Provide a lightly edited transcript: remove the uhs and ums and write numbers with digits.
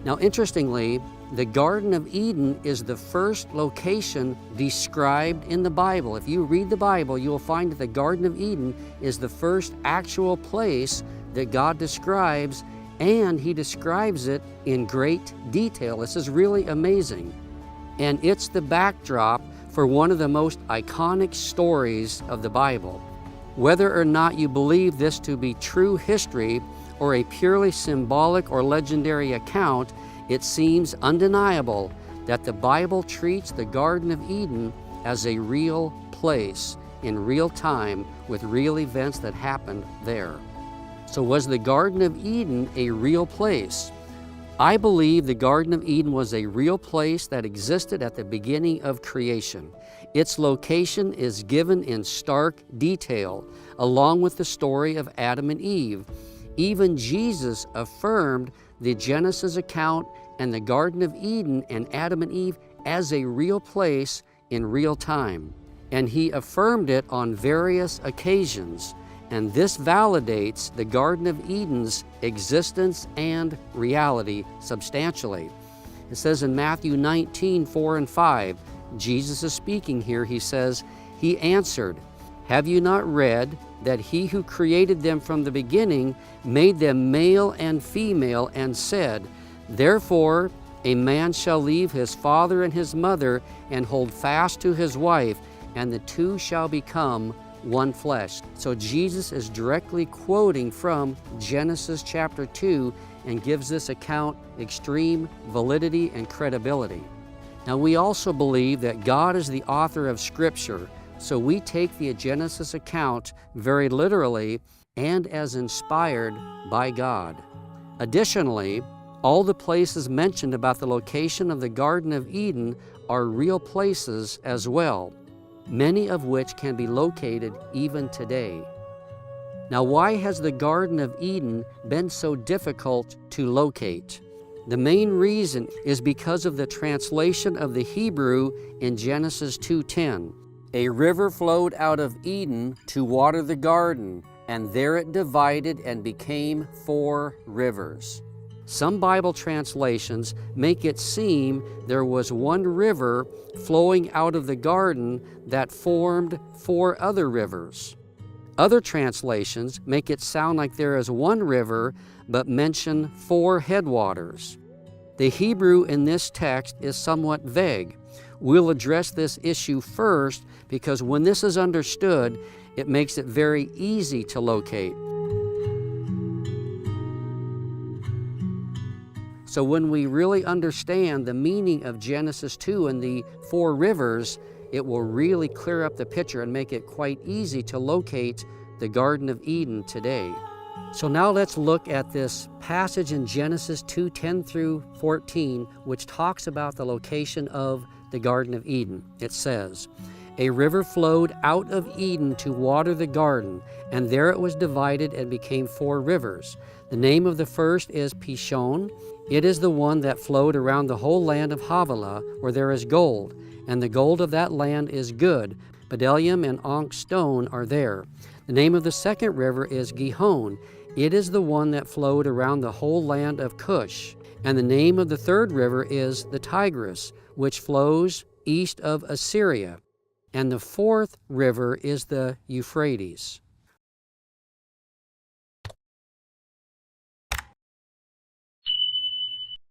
Now, interestingly, the Garden of Eden is the first location described in the Bible. If you read the Bible, you will find that the Garden of Eden is the first actual place that God describes, and He describes it in great detail. This is really amazing. And it's the backdrop for one of the most iconic stories of the Bible. Whether or not you believe this to be true history or a purely symbolic or legendary account, it seems undeniable that the Bible treats the Garden of Eden as a real place in real time with real events that happened there. So was the Garden of Eden a real place? I believe the Garden of Eden was a real place that existed at the beginning of creation. Its location is given in stark detail, along with the story of Adam and Eve. Even Jesus affirmed the Genesis account and the Garden of Eden and Adam and Eve as a real place in real time. And He affirmed it on various occasions. And this validates the Garden of Eden's existence and reality substantially. It says in Matthew 19:4 and 5, Jesus is speaking here. He says, He answered, "Have you not read that He who created them from the beginning made them male and female, and said, Therefore a man shall leave his father and his mother and hold fast to his wife, and the two shall become one flesh." So Jesus is directly quoting from Genesis chapter 2 and gives this account extreme validity and credibility. Now, we also believe that God is the author of Scripture, so we take the Genesis account very literally and as inspired by God. Additionally, all the places mentioned about the location of the Garden of Eden are real places as well, many of which can be located even today. Now, why has the Garden of Eden been so difficult to locate? The main reason is because of the translation of the Hebrew in Genesis 2:10. A river flowed out of Eden to water the garden, and there it divided and became 4 rivers. Some Bible translations make it seem there was one river flowing out of the garden that formed 4 other rivers. Other translations make it sound like there is one river but mention 4 headwaters. The Hebrew in this text is somewhat vague. We'll address this issue first because when this is understood, it makes it very easy to locate. So when we really understand the meaning of Genesis 2 and the 4 rivers, it will really clear up the picture and make it quite easy to locate the Garden of Eden today. So now let's look at this passage in Genesis 2:10 through 14, which talks about the location of the Garden of Eden. It says, "A river flowed out of Eden to water the garden, and there it was divided and became 4 rivers. The name of the first is Pishon. It is the one that flowed around the whole land of Havilah, where there is gold, and the gold of that land is good. Bdellium and onyx stone are there. The name of the second river is Gihon. It is the one that flowed around the whole land of Cush. And the name of the third river is the Tigris, which flows east of Assyria. And the fourth river is the Euphrates."